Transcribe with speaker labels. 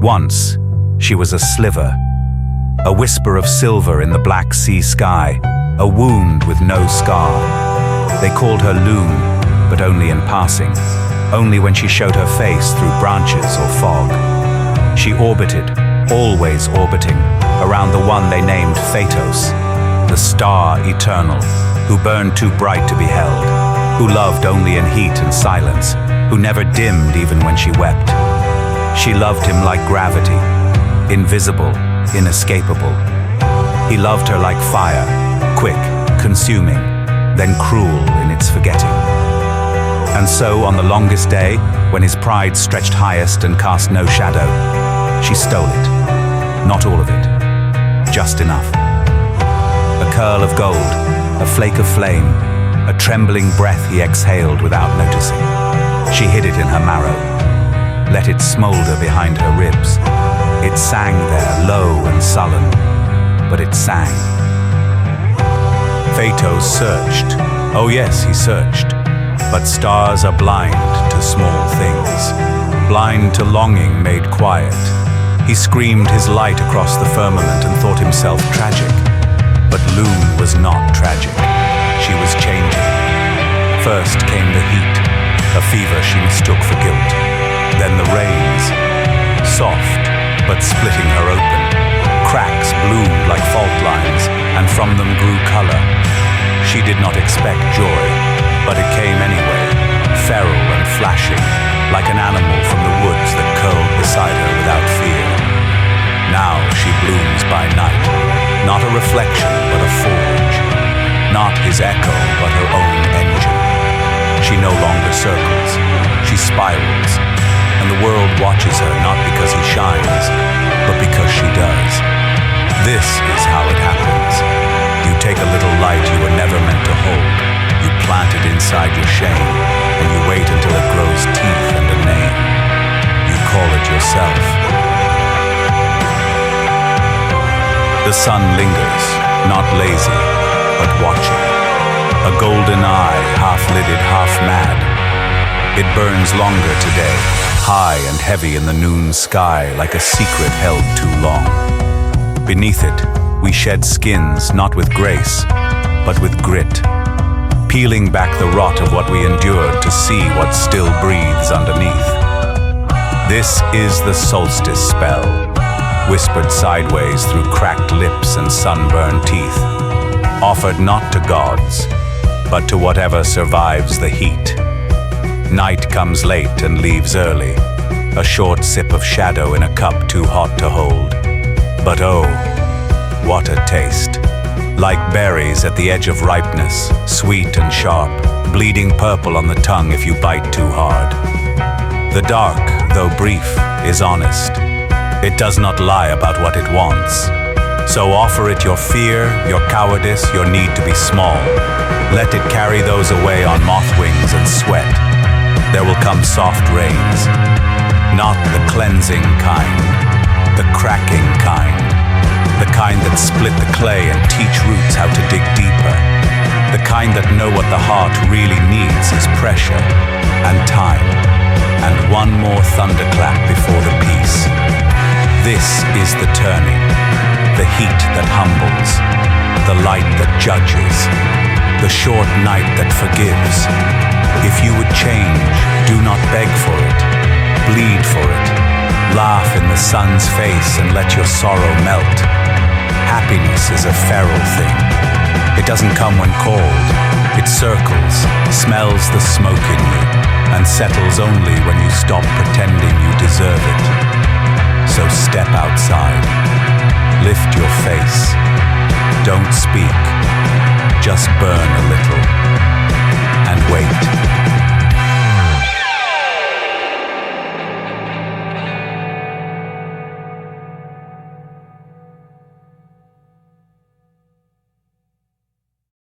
Speaker 1: Once, she was a sliver, a whisper of silver in the black sea sky, a wound with no scar. They called her loon, but only in passing, only when she showed her face through branches or fog. She orbited, always orbiting, around the one they named Phaetos, the star eternal, who burned too bright to be held, who loved only in heat and silence, who never dimmed even when she wept. She loved him like gravity, invisible, inescapable. He loved her like fire, quick, consuming, then cruel in its forgetting. And so on the longest day, when his pride stretched highest and cast no shadow, she stole it. Not all of it, just enough. A curl of gold, a flake of flame, a trembling breath he exhaled without noticing. She hid it in her marrow, let it smolder behind her ribs. It sang there, low and sullen, but it sang. Phaetos searched, oh yes, he searched, but stars are blind to small things, blind to longing made quiet. He screamed his light across the firmament and thought himself tragic. But Loon was not tragic. She was changing. First came the heat, a fever she mistook for guilt. Then the rains, soft, but splitting her open. Cracks bloomed like fault lines, and from them grew color. She did not expect joy, but it came anyway, feral and flashing, like an animal from the woods that curled beside her without fear. Now she blooms by night, not a reflection, but a forge. Not his echo, but her own engine. She no longer circles, she spirals, and the world watches her not because he shines, but because she does. This is how it happens. You take a little light you were never meant to hold, you plant it inside your shame, and you wait until it grows teeth and a name. You call it yourself. The sun lingers, not lazy, but watching. A golden eye, half-lidded, half-mad. It burns longer today, high and heavy in the noon sky, like a secret held too long. Beneath it, we shed skins, not with grace, but with grit, peeling back the rot of what we endured to see what still breathes underneath. This is the solstice spell, whispered sideways through cracked lips and sunburned teeth, offered not to gods, but to whatever survives the heat. Night comes late and leaves early, a short sip of shadow in a cup too hot to hold. But oh, what a taste! Like berries at the edge of ripeness, sweet and sharp, bleeding purple on the tongue if you bite too hard. The dark, though brief, is honest. It does not lie about what it wants. So offer it your fear, your cowardice, your need to be small. Let it carry those away on moth wings and sweat. There will come soft rains. Not the cleansing kind, the cracking kind. The kind that split the clay and teach roots how to dig deeper. The kind that know what the heart really needs is pressure and time. And one more thunderclap before the peace. This is the turning, the heat that humbles, the light that judges, the short night that forgives. If you would change, do not beg for it, bleed for it, laugh in the sun's face and let your sorrow melt. Happiness is a feral thing. It doesn't come when called. It circles, smells the smoke in you, and settles only when you stop pretending you deserve it. So step outside, lift your face, don't speak, just burn a little, and wait.